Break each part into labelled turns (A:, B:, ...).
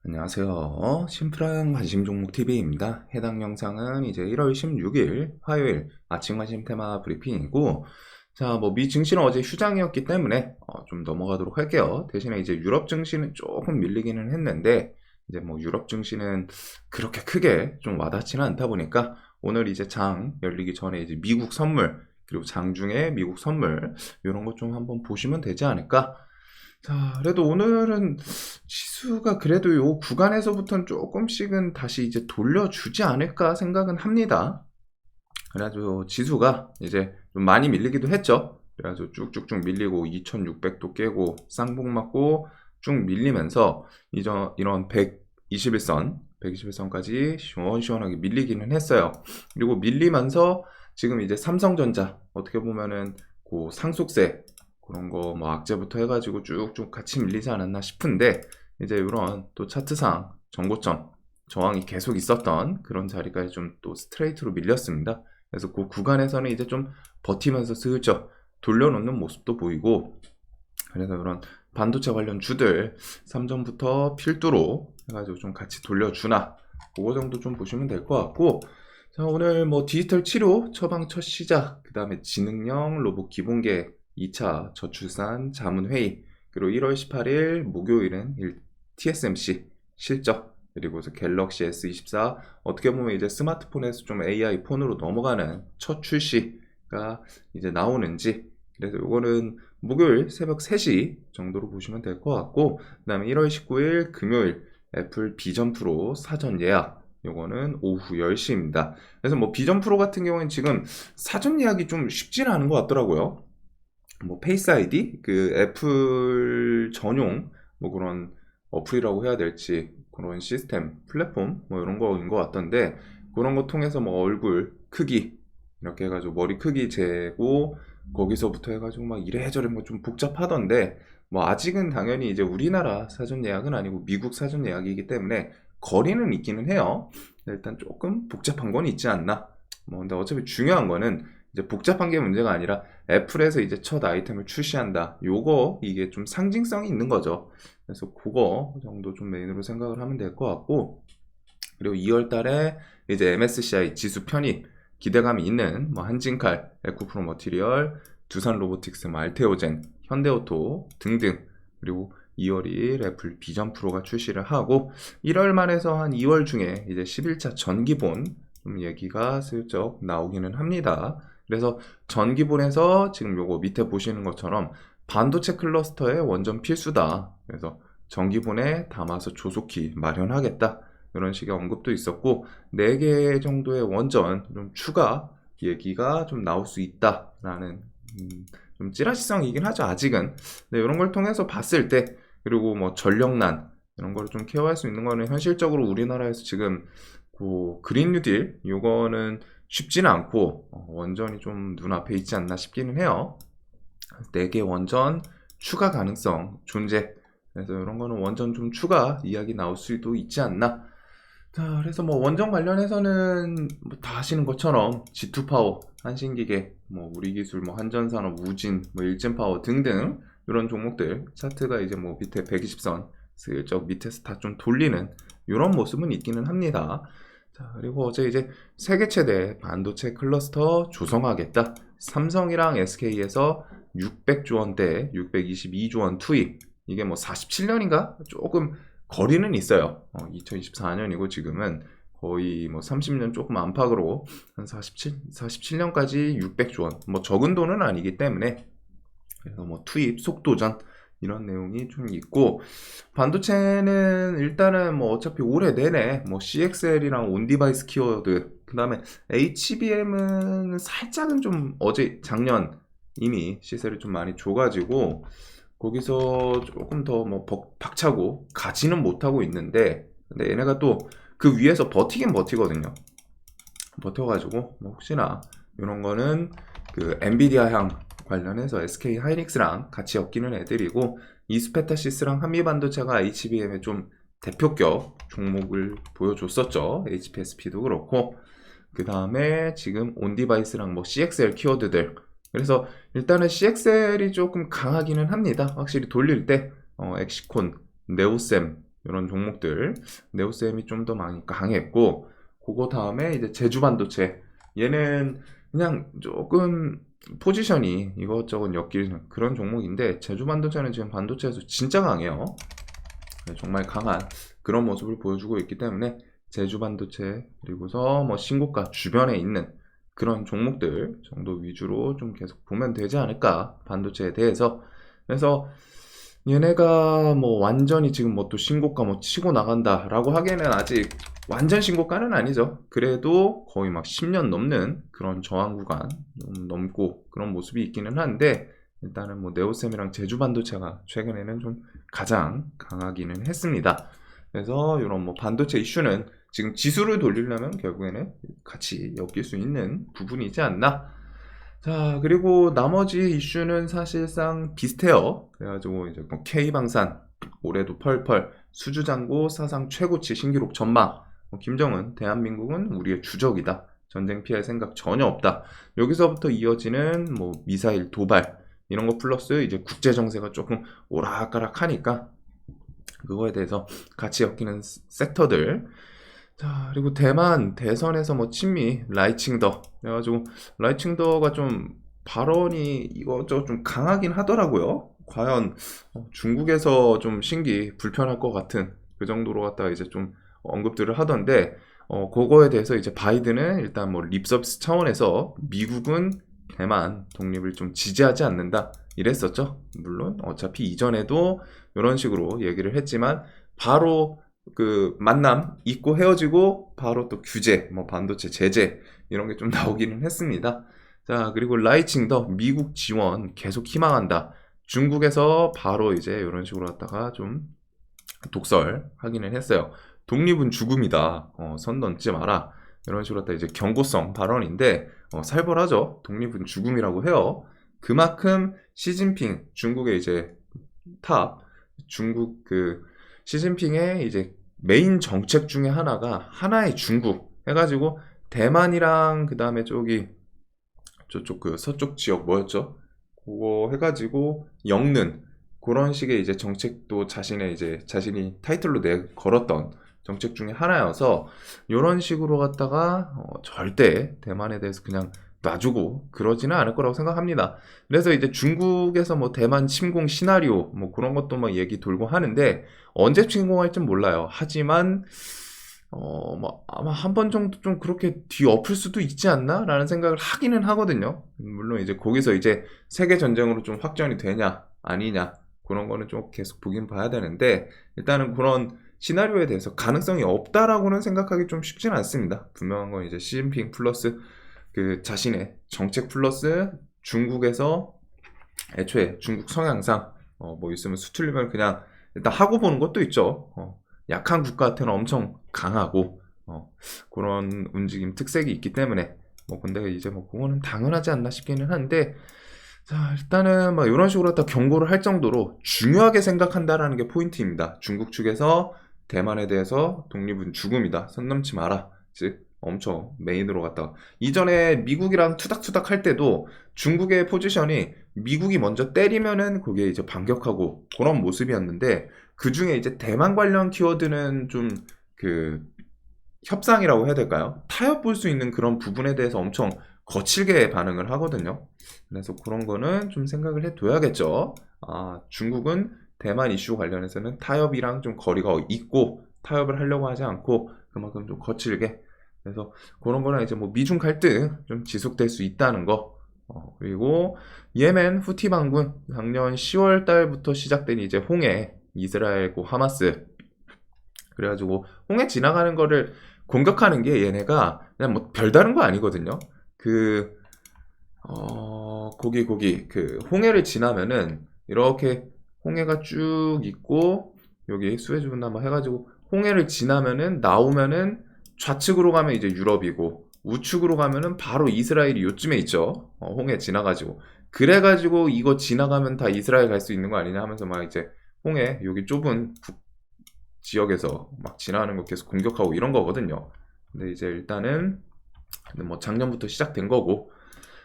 A: 안녕하세요. 심플한 관심 종목 TV입니다. 해당 영상은 이제 1월 16일 화요일 아침 관심 테마 브리핑이고, 자, 미 증시는 어제 휴장이었기 때문에 좀 넘어가도록 할게요. 대신에 이제 유럽 증시는 조금 밀리기는 했는데, 이제 유럽 증시는 그렇게 크게 좀 와닿지는 않다 보니까 오늘 이제 장 열리기 전에 이제 미국 선물, 그리고 장중에 미국 선물 이런 것 좀 한번 보시면 되지 않을까. 자, 그래도 오늘은 지수가 그래도 요 구간에서부터는 조금씩은 다시 이제 돌려주지 않을까 생각은 합니다. 그래가지고 지수가 이제 좀 많이 밀리기도 했죠. 그래가지고 쭉쭉쭉 밀리고 2600도 깨고 쌍봉 맞고 쭉 밀리면서 이런 121선, 121선까지 시원시원하게 밀리기는 했어요. 그리고 밀리면서 지금 이제 삼성전자 어떻게 보면은 그 상속세 그런 거 악재부터 해가지고 쭉쭉 같이 밀리지 않았나 싶은데, 이제 이런 또 차트상 전고점 저항이 계속 있었던 그런 자리까지 좀 또 스트레이트로 밀렸습니다. 그래서 그 구간에서는 이제 좀 버티면서 슬쩍 돌려놓는 모습도 보이고, 그래서 이런 반도체 관련 주들 삼전부터 필두로 해가지고 좀 같이 돌려주나, 그거 정도 좀 보시면 될 것 같고, 자, 오늘 디지털 치료 처방 첫 시작, 그 다음에 지능형 로봇 기본계 2차 저출산 자문회의, 그리고 1월 18일 목요일은 TSMC 실적, 그리고 갤럭시 S24 어떻게 보면 이제 스마트폰에서 좀 AI 폰으로 넘어가는 첫 출시가 이제 나오는지, 그래서 이거는 목요일 새벽 3시 정도로 보시면 될 것 같고, 그 다음에 1월 19일 금요일 애플 비전 프로 사전 예약, 요거는 오후 10시입니다. 그래서 비전 프로 같은 경우는 지금 사전 예약이 좀 쉽지는 않은 것 같더라고요. 페이스 아이디 그 애플 전용 그런 어플이라고 해야 될지, 그런 시스템 플랫폼 이런 거인 것 같던데, 그런 거 통해서 얼굴 크기 이렇게 해가지고 머리 크기 재고 거기서부터 해가지고 이래저래 좀 복잡하던데, 아직은 당연히 이제 우리나라 사전 예약은 아니고 미국 사전 예약이기 때문에 거리는 있기는 해요. 일단 조금 복잡한 건 있지 않나. 근데 어차피 중요한 거는 이제 복잡한 게 문제가 아니라 애플에서 이제 첫 아이템을 출시한다, 요거 이게 좀 상징성이 있는 거죠. 그래서 그거 정도 좀 메인으로 생각을 하면 될 것 같고, 그리고 2월 달에 이제 MSCI 지수 편입 기대감이 있는 한진칼, 에코프로 머티리얼, 두산 로보틱스, 알테오젠, 현대오토 등등, 그리고 2월 2일 애플 비전 프로가 출시를 하고, 1월 말에서 한 2월 중에 이제 11차 전기본 좀 얘기가 슬쩍 나오기는 합니다. 그래서 전기본에서 지금 요거 밑에 보시는 것처럼 반도체 클러스터의 원전 필수다, 그래서 전기본에 담아서 조속히 마련하겠다, 이런 식의 언급도 있었고, 4개 정도의 원전 좀 추가 얘기가 좀 나올 수 있다라는 좀 찌라시성이긴 하죠 아직은. 네, 이런 걸 통해서 봤을 때, 그리고 전력난 이런 걸 좀 케어할 수 있는 거는 현실적으로 우리나라에서 지금 그 그린 뉴딜 요거는 쉽지는 않고 원전이 좀 눈앞에 있지 않나 싶기는 해요. 4개 원전 추가 가능성 존재. 그래서 이런 거는 원전 좀 추가 이야기 나올 수도 있지 않나. 자, 그래서 원전 관련해서는 다 아시는 것처럼 G2파워, 한신기계, 우리기술, 한전산업, 우진, 일진파워 등등 이런 종목들 차트가 이제 밑에 120선 슬쩍 밑에서 다 좀 돌리는 이런 모습은 있기는 합니다. 자, 그리고 어제 이제 세계 최대 반도체 클러스터 조성하겠다, 삼성이랑 SK에서 600조 원대 622조 원 투입, 이게 47년인가 조금 거리는 있어요. 2024년이고 지금은 거의 30년 조금 안팎으로 한 47년까지 600조 원, 적은 돈은 아니기 때문에, 그래서 투입 속도전 이런 내용이 좀 있고, 반도체는 일단은 어차피 올해 내내 CXL이랑 온디바이스 키워드, 그 다음에 HBM은 살짝은 좀 어제 작년 이미 시세를 좀 많이 줘가지고 거기서 조금 더 박차고 가지는 못하고 있는데, 근데 얘네가 또 그 위에서 버티긴 버티거든요. 버텨가지고 혹시나 이런 거는 그 엔비디아향 관련해서 SK 하이닉스랑 같이 엮이는 애들이고, 이스페타시스랑 한미반도체가 HBM의 좀 대표격 종목을 보여줬었죠. HPSP도 그렇고, 그 다음에 지금 온디바이스랑 CXL 키워드들. 그래서 일단은 CXL이 조금 강하기는 합니다. 확실히 돌릴 때 엑시콘, 네오셈 이런 종목들 네오셈이 좀 더 많이 강했고, 그거 다음에 이제 제주반도체, 얘는 그냥 조금 포지션이 이것저것 엮이는 그런 종목인데, 제주반도체는 지금 반도체에서 진짜 강해요. 정말 강한 그런 모습을 보여주고 있기 때문에 제주반도체, 그리고서 뭐 신고가 주변에 있는 그런 종목들 정도 위주로 좀 계속 보면 되지 않을까, 반도체에 대해서. 그래서 얘네가 뭐 완전히 지금 뭐 또 신고가 뭐 치고 나간다 라고 하기에는 아직 완전 신고가는 아니죠. 그래도 거의 막 10년 넘는 그런 저항 구간 좀 넘고 그런 모습이 있기는 한데, 일단은 뭐 네오셈이랑 제주반도체가 최근에는 좀 가장 강하기는 했습니다. 그래서 이런 뭐 반도체 이슈는 지금 지수를 돌리려면 결국에는 같이 엮일 수 있는 부분이지 않나. 자, 그리고 나머지 이슈는 사실상 비슷해요. 그래가지고 이제 뭐 K방산 올해도 펄펄, 수주잔고 사상 최고치 신기록 전망, 김정은 대한민국은 우리의 주적이다, 전쟁 피할 생각 전혀 없다, 여기서부터 이어지는 뭐 미사일 도발 이런 거 플러스 이제 국제 정세가 조금 오락가락하니까 그거에 대해서 같이 엮이는 섹터들. 자, 그리고 대만 대선에서 뭐 친미 라이칭더, 그래가지고 라이칭더가 좀 발언이 이것저것 좀 강하긴 하더라고요. 과연 중국에서 좀 신기 불편할 것 같은 그 정도로 갖다가 이제 좀 언급들을 하던데, 그거에 대해서 이제 바이든은 일단 뭐 립서비스 차원에서 미국은 대만 독립을 좀 지지하지 않는다 이랬었죠. 물론 어차피 이전에도 이런 식으로 얘기를 했지만, 바로 그 만남 있고 헤어지고 바로 또 규제, 뭐 반도체 제재 이런 게 좀 나오기는 했습니다. 자, 그리고 라이칭더 미국 지원 계속 희망한다. 중국에서 바로 이제 이런 식으로 갖다가 좀 독설 하기는 했어요. 독립은 죽음이다. 선 넘지 마라. 이런 식으로 갖다 이제 경고성 발언인데, 살벌하죠. 독립은 죽음이라고 해요. 그만큼 시진핑 중국의 이제 탑 중국 그 시진핑의 이제 메인 정책 중에 하나가 하나의 중국 해가지고 대만이랑 그 다음에 저쪽 그 서쪽 지역 뭐였죠? 그거 해가지고 엮는 그런 식의 이제 정책도 자신이 타이틀로 걸었던 정책 중에 하나여서, 이런 식으로 갖다가 절대 대만에 대해서 그냥 놔주고 그러지는 않을 거라고 생각합니다. 그래서 이제 중국에서 뭐 대만 침공 시나리오 뭐 그런 것도 막 얘기 돌고 하는데, 언제 침공할지 몰라요. 하지만 뭐 아마 한 번 정도 좀 그렇게 뒤엎을 수도 있지 않나 라는 생각을 하기는 하거든요. 물론 이제 거기서 이제 세계 전쟁으로 좀 확전이 되냐 아니냐 그런 거는 좀 계속 보긴 봐야 되는데, 일단은 그런 시나리오에 대해서 가능성이 없다라고는 생각하기 좀 쉽진 않습니다. 분명한 건 이제 시진핑 플러스 그 자신의 정책 플러스 중국에서 애초에 중국 성향상 뭐 있으면 수틀리면 그냥 일단 하고 보는 것도 있죠. 약한 국가한테는 엄청 강하고 그런 움직임 특색이 있기 때문에, 뭐 근데 이제 뭐 그거는 당연하지 않나 싶기는 한데, 자, 일단은 막 이런 식으로 다 경고를 할 정도로 중요하게 생각한다라는 게 포인트입니다. 중국 측에서 대만에 대해서 독립은 죽음이다, 선 넘지 마라, 즉 엄청 메인으로 갔다가, 이전에 미국이랑 투닥투닥 할 때도 중국의 포지션이 미국이 먼저 때리면은 그게 이제 반격하고 그런 모습이었는데, 그 중에 이제 대만 관련 키워드는 좀 그 협상이라고 해야 될까요? 타협 볼 수 있는 그런 부분에 대해서 엄청 거칠게 반응을 하거든요. 그래서 그런 거는 좀 생각을 해둬야겠죠. 중국은 대만 이슈 관련해서는 타협이랑 좀 거리가 있고 타협을 하려고 하지 않고 그만큼 좀 거칠게. 그래서 그런 거랑 이제 뭐 미중 갈등 좀 지속될 수 있다는 거. 그리고 예멘 후티 반군 작년 10월 달부터 시작된 이제 홍해, 이스라엘고 하마스. 그래가지고 홍해 지나가는 거를 공격하는 게 얘네가 그냥 뭐 별다른 거 아니거든요. 거기 그 홍해를 지나면은 이렇게 홍해가 쭉 있고, 여기 수에즈 운하 뭐 해가지고 홍해를 지나면은 나오면은 좌측으로 가면 이제 유럽이고 우측으로 가면은 바로 이스라엘이 요쯤에 있죠. 홍해 지나가지고. 그래가지고 이거 지나가면 다 이스라엘 갈 수 있는 거 아니냐 하면서 막 이제 홍해 여기 좁은 지역에서 막 지나가는 거 계속 공격하고 이런 거거든요. 근데 이제 일단은 뭐 작년부터 시작된 거고.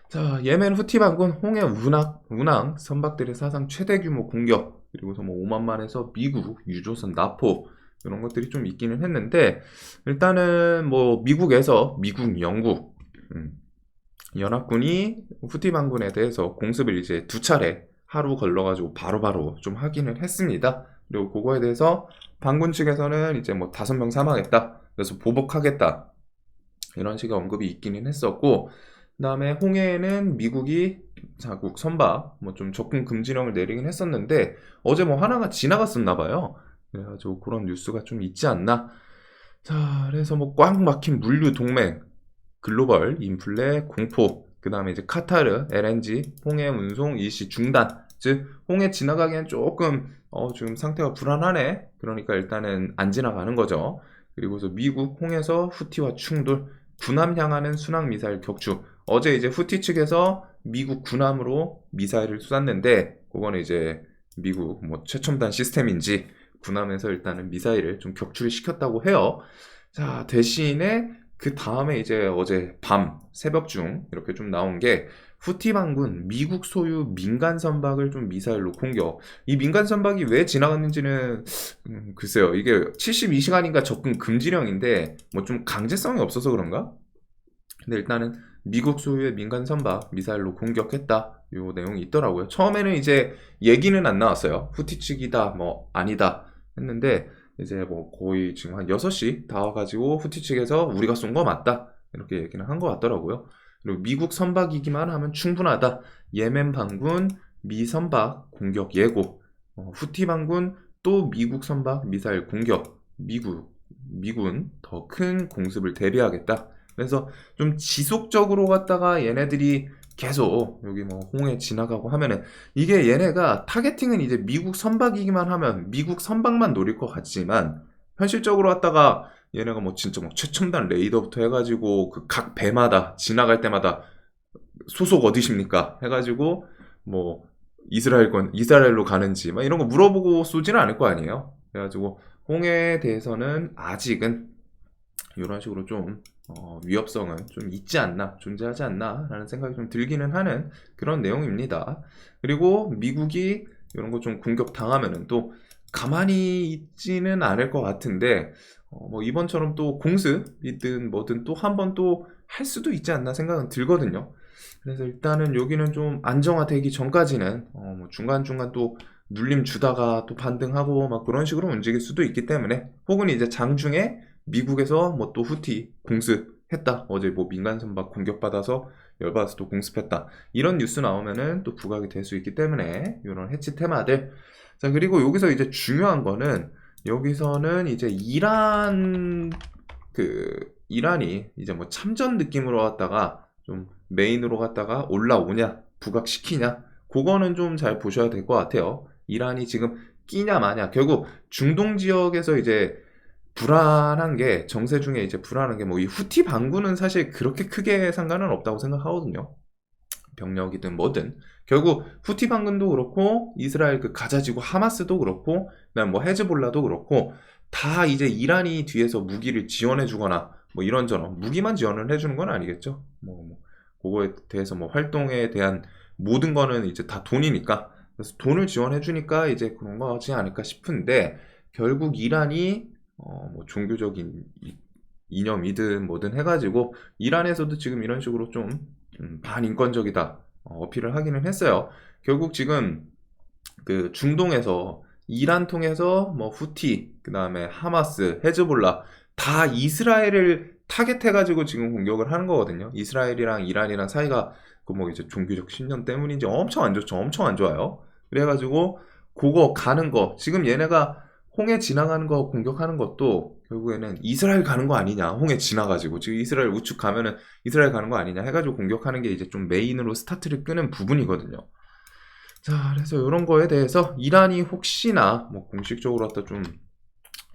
A: 자, 예멘 후티 반군 홍해 운항 선박들의 사상 최대 규모 공격, 그리고서 뭐 오만만에서 미국 유조선 납포, 이런 것들이 좀 있기는 했는데, 일단은 뭐 미국에서 미국, 영국 연합군이 후티 반군에 대해서 공습을 이제 2차례 하루 걸러가지고 바로바로 좀 하기는 했습니다. 그리고 그거에 대해서 반군 측에서는 이제 뭐 5명 사망했다, 그래서 보복하겠다, 이런 식의 언급이 있기는 했었고, 그 다음에 홍해에는 미국이 자국 선박 뭐 좀 접근 금지령을 내리긴 했었는데, 어제 뭐 하나가 지나갔었나 봐요. 그래가지고 그런 뉴스가 좀 있지 않나. 자, 그래서 뭐 꽉 막힌 물류 동맹, 글로벌 인플레 공포, 그 다음에 이제 카타르 LNG 홍해 운송 일시 중단, 즉 홍해 지나가기엔 조금 지금 상태가 불안하네, 그러니까 일단은 안 지나가는 거죠. 그리고서 미국 홍해에서 후티와 충돌, 군함 향하는 순항 미사일 격추. 어제 이제 후티 측에서 미국 군함으로 미사일을 쏘았는데, 그거는 이제 미국 뭐 최첨단 시스템인지 군함에서 일단은 미사일을 좀 격추를 시켰다고 해요. 자, 대신에 그 다음에 이제 어제 밤 새벽중 이렇게 좀 나온 게, 후티 반군 미국 소유 민간 선박을 좀 미사일로 공격. 이 민간 선박이 왜 지나갔는지는 글쎄요. 이게 72시간인가 접근 금지령인데 뭐 좀 강제성이 없어서 그런가? 근데 일단은 미국 소유의 민간 선박 미사일로 공격했다, 요 내용이 있더라고요. 처음에는 이제 얘기는 안 나왔어요. 후티 측이다 뭐 아니다 했는데, 이제 뭐 거의 지금 한 6시 다 와가지고 후티 측에서 우리가 쏜 거 맞다, 이렇게 얘기는 한 것 같더라고요. 그리고 미국 선박이기만 하면 충분하다. 예멘 반군 미 선박 공격 예고. 후티 반군 또 미국 선박 미사일 공격. 미군 더 큰 공습을 대비하겠다. 그래서 좀 지속적으로 갔다가 얘네들이 계속 여기 뭐 홍해 지나가고 하면은, 이게 얘네가 타겟팅은 이제 미국 선박이기만 하면 미국 선박만 노릴 것 같지만, 현실적으로 왔다가 얘네가 뭐 진짜 뭐 최첨단 레이더부터 해가지고 그 각 배마다 지나갈 때마다 소속 어디십니까 해가지고 뭐 이스라엘로 가는지 막 이런 거 물어보고 쏘지는 않을 거 아니에요. 그래가지고 홍해에 대해서는 아직은 이런 식으로 좀 위협성은 좀 있지 않나, 존재하지 않나 라는 생각이 좀 들기는 하는 그런 내용입니다. 그리고 미국이 이런 거 좀 공격 당하면은 또 가만히 있지는 않을 것 같은데, 뭐 이번처럼 또 공습이든 뭐든 또 한 번 또 할 수도 있지 않나 생각은 들거든요. 그래서 일단은 여기는 좀 안정화되기 전까지는 뭐 중간중간 또 눌림 주다가 또 반등하고 막 그런 식으로 움직일 수도 있기 때문에, 혹은 이제 장중에 미국에서 뭐 또 후티 공습했다, 어제 뭐 민간 선박 공격받아서 열받아서 또 공습했다, 이런 뉴스 나오면은 또 부각이 될 수 있기 때문에 이런 해치 테마들. 자, 그리고 여기서 이제 중요한 거는, 여기서는 이제 이란이 이제 뭐 참전 느낌으로 갔다가 좀 메인으로 갔다가 올라오냐 부각시키냐, 그거는 좀 잘 보셔야 될 것 같아요. 이란이 지금 끼냐 마냐. 결국 중동 지역에서 이제 불안한 게, 정세 중에 이제 불안한 게 뭐 이 후티 반군은 사실 그렇게 크게 상관은 없다고 생각하거든요. 병력이든 뭐든. 결국 후티 반군도 그렇고 이스라엘 그 가자지구 하마스도 그렇고 그다음 뭐 헤즈볼라도 그렇고, 다 이제 이란이 뒤에서 무기를 지원해 주거나 뭐 이런저런 무기만 지원을 해주는 건 아니겠죠. 그거에 대해서 뭐 활동에 대한 모든 거는 이제 다 돈이니까, 그래서 돈을 지원해 주니까 이제 그런 거지 않을까 싶은데, 결국 이란이 뭐 종교적인 이념이든 뭐든 해가지고 이란에서도 지금 이런 식으로 좀 반인권적이다 어필을 하기는 했어요. 결국 지금 그 중동에서 이란 통해서 뭐 후티, 그 다음에 하마스, 헤즈볼라 다 이스라엘을 타겟해가지고 지금 공격을 하는 거거든요. 이스라엘이랑 이란이랑 사이가 그 뭐 이제 종교적 신념 때문인지 엄청 안 좋죠. 엄청 안 좋아요. 그래가지고 그거 가는 거, 지금 얘네가 홍해 지나가는 거 공격하는 것도 결국에는 이스라엘 가는 거 아니냐, 홍해 지나가지고 지금 이스라엘 우측 가면은 이스라엘 가는 거 아니냐 해가지고 공격하는 게 이제 좀 메인으로 스타트를 끄는 부분이거든요. 자, 그래서 이런 거에 대해서 이란이 혹시나 뭐 공식적으로 갖다 좀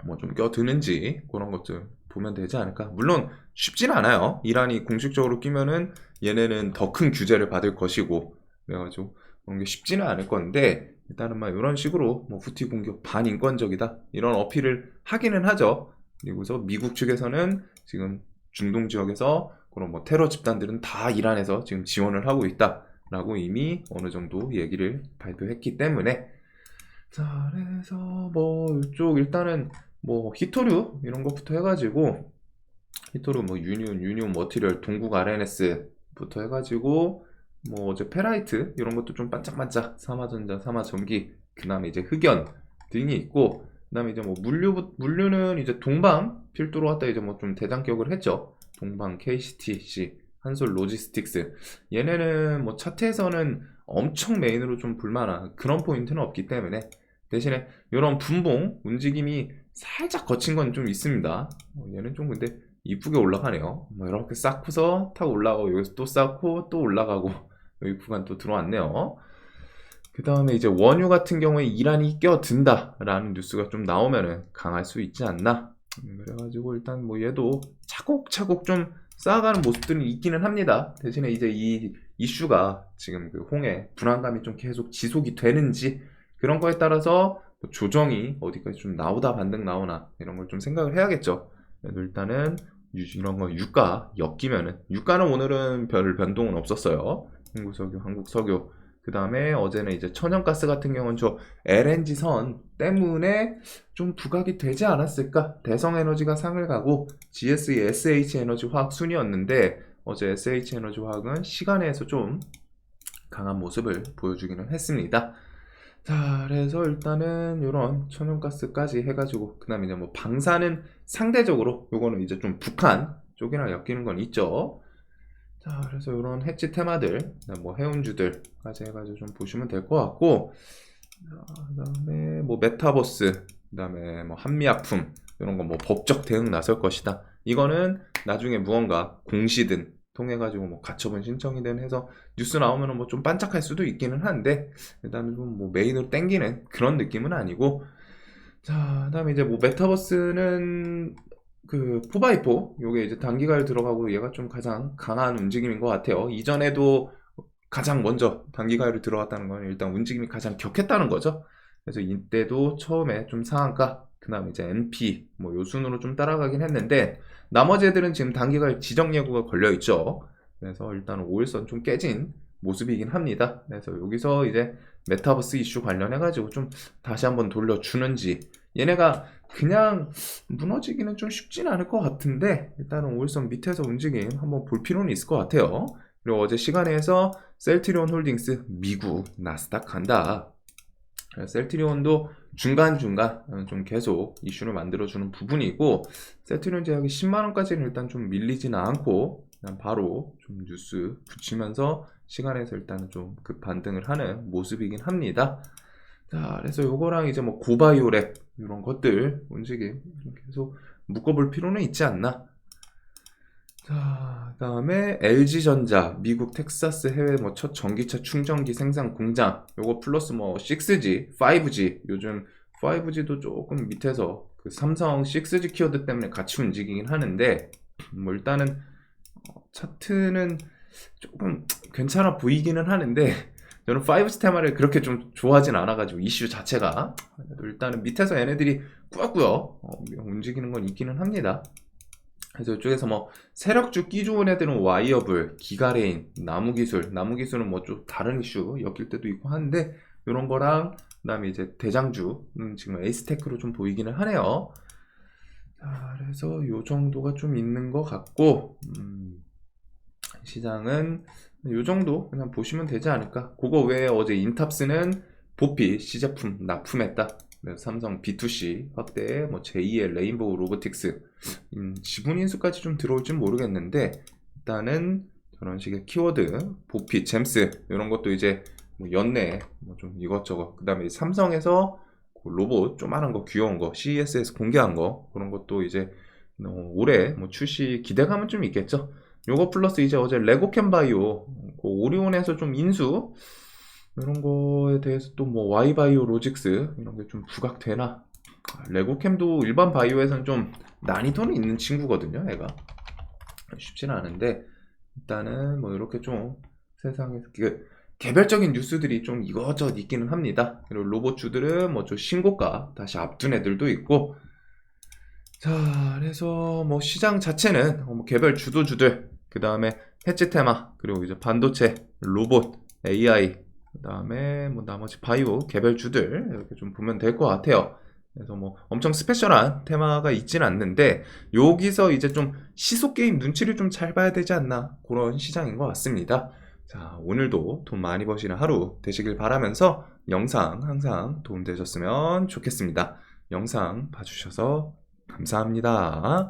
A: 뭐 좀 껴드는지 그런 것들 보면 되지 않을까. 물론 쉽진 않아요. 이란이 공식적으로 끼면은 얘네는 더 큰 규제를 받을 것이고, 그래가지고 그런 게 쉽지는 않을 건데, 일단은 막 이런 식으로 뭐 후티 공격 반인권적이다 이런 어필을 하기는 하죠. 그리고서 미국 측에서는 지금 중동 지역에서 그런 뭐 테러 집단들은 다 이란에서 지금 지원을 하고 있다라고 이미 어느 정도 얘기를 발표했기 때문에, 자, 그래서 뭐 이쪽 일단은 뭐 히토류 이런 것부터 해가지고 히토류 뭐 유니온 머티리얼 동국 RNS부터 해가지고 뭐 어제 페라이트 이런 것도 좀 반짝반짝 삼화전자 삼화전기 그다음에 이제 흑연 등이 있고 그다음에 이제 뭐 물류는 이제 동방 필두로 왔다 이제 뭐 좀 대장격을 했죠. 동방 KCTC 한솔 로지스틱스 얘네는 뭐 차트에서는 엄청 메인으로 좀 볼만한 그런 포인트는 없기 때문에 대신에 이런 분봉 움직임이 살짝 거친 건 좀 있습니다. 얘는 좀 근데 이쁘게 올라가네요. 뭐 이렇게 쌓고서 타고 올라가고 여기서 또 쌓고 또 올라가고 여기 구간 또 들어왔네요. 그 다음에 이제 원유 같은 경우에 이란이 껴든다 라는 뉴스가 좀 나오면은 강할 수 있지 않나. 그래가지고 일단 뭐 얘도 차곡차곡 좀 쌓아가는 모습들은 있기는 합니다. 대신에 이제 이 이슈가 지금 그 홍해 불안감이 좀 계속 지속이 되는지 그런 거에 따라서 뭐 조정이 어디까지 좀 나오다 반등 나오나 이런 걸 좀 생각을 해야겠죠. 그래도 일단은 이런 거 유가 엮이면은 유가는 오늘은 별 변동은 없었어요. 한국석유, 한국석유. 그 다음에 어제는 이제 천연가스 같은 경우는 저 LNG 선 때문에 좀 부각이 되지 않았을까? 대성에너지가 상을 가고 GSE SH에너지 화학 순이었는데 어제 SH에너지 화학은 시간에서 좀 강한 모습을 보여주기는 했습니다. 자, 그래서 일단은 이런 천연가스까지 해가지고 그 다음에 이제 뭐 방사는 상대적으로 요거는 이제 좀 북한 쪽이랑 엮이는 건 있죠. 자, 그래서 이런 해치 테마들, 뭐 해운주들까지 해가지고 좀 보시면 될 것 같고, 그다음에 뭐 메타버스, 그다음에 뭐 한미약품 이런 거 뭐 법적 대응 나설 것이다. 이거는 나중에 무언가 공시든 통해 가지고 뭐 가처분 신청이든 해서 뉴스 나오면은 뭐 좀 반짝할 수도 있기는 한데 일단은 좀 뭐 메인으로 땡기는 그런 느낌은 아니고, 자, 그다음에 이제 뭐 메타버스는 그 4x4 요게 이제 단기가에 들어가고 얘가 좀 가장 강한 움직임인 것 같아요. 이전에도 가장 먼저 단기가에 들어갔다는 건 일단 움직임이 가장 격했다는 거죠. 그래서 이때도 처음에 좀 상한가 그 다음에 이제 NP 뭐 요 순으로 좀 따라가긴 했는데 나머지 애들은 지금 단기가에 지정 예고가 걸려 있죠. 그래서 일단 5일선 좀 깨진 모습이긴 합니다. 그래서 여기서 이제 메타버스 이슈 관련해 가지고 좀 다시 한번 돌려주는지 얘네가 그냥 무너지기는 좀 쉽진 않을 것 같은데 일단은 5일선 밑에서 움직임 한번 볼 필요는 있을 것 같아요. 그리고 어제 시간에서 셀트리온 홀딩스 미국 나스닥 간다. 셀트리온도 중간중간 좀 계속 이슈를 만들어주는 부분이고 셀트리온 제약이 10만원까지는 일단 좀 밀리지는 않고 그냥 바로 좀 뉴스 붙이면서 시간에서 일단은 좀 그 반등을 하는 모습이긴 합니다. 자, 그래서 요거랑 이제 뭐 고바이오랩 이런 것들 움직임 계속 묶어볼 필요는 있지 않나. 자, 그다음에 LG전자 미국 텍사스 해외 뭐 첫 전기차 충전기 생산 공장 요거 플러스 뭐 6G, 5G 요즘 5G도 조금 밑에서 그 삼성 6G 키워드 때문에 같이 움직이긴 하는데 뭐 일단은 차트는 조금 괜찮아 보이기는 하는데 저는 5G 테마를 그렇게 좀 좋아하진 않아가지고 이슈 자체가 일단은 밑에서 얘네들이 꾸역꾸역 움직이는 건 있기는 합니다. 그래서 이쪽에서 뭐 세력주 끼 좋은 애들은 와이어블, 기가레인, 나무기술은 뭐 좀 다른 이슈 엮일 때도 있고 하는데 이런 거랑 그다음에 이제 대장주는 지금 에이스테크로 좀 보이기는 하네요. 자, 그래서 요 정도가 좀 있는 것 같고 시장은 요 정도 그냥 보시면 되지 않을까. 그거 외에 어제 인탑스는 보피 시제품 납품했다. 삼성 B2C 확대, 뭐 제2의 레인보우 로보틱스 지분 인수까지 좀 들어올진 모르겠는데 일단은 저런 식의 키워드, 보피, 잼스 이런 것도 이제 뭐 연내 뭐 좀 이것저것 그 다음에 삼성에서 로봇 조그만한 거 귀여운 거 CES에서 공개한 거 그런 것도 이제 올해 뭐 출시 기대감은 좀 있겠죠. 요거 플러스 이제 어제 레고캠 바이오 그 오리온에서 좀 인수 이런 거에 대해서 또 뭐 Y바이오 로직스 이런 게 좀 부각되나. 레고캠도 일반 바이오에서는 좀 난이도는 있는 친구거든요. 얘가 쉽지는 않은데 일단은 뭐 이렇게 좀 세상에서 그 개별적인 뉴스들이 좀 이것저것 있기는 합니다. 그리고 로봇주들은 뭐 좀 신고가 다시 앞둔 애들도 있고. 자, 그래서 뭐 시장 자체는 뭐 개별 주도주들 그 다음에 해치 테마 그리고 이제 반도체, 로봇, AI 그 다음에 뭐 나머지 바이오 개별주들 이렇게 좀 보면 될 것 같아요. 그래서 뭐 엄청 스페셜한 테마가 있진 않는데 여기서 이제 좀 시소 게임 눈치를 좀 잘 봐야 되지 않나 그런 시장인 것 같습니다. 자, 오늘도 돈 많이 버시는 하루 되시길 바라면서 영상 항상 도움되셨으면 좋겠습니다. 영상 봐주셔서 감사합니다.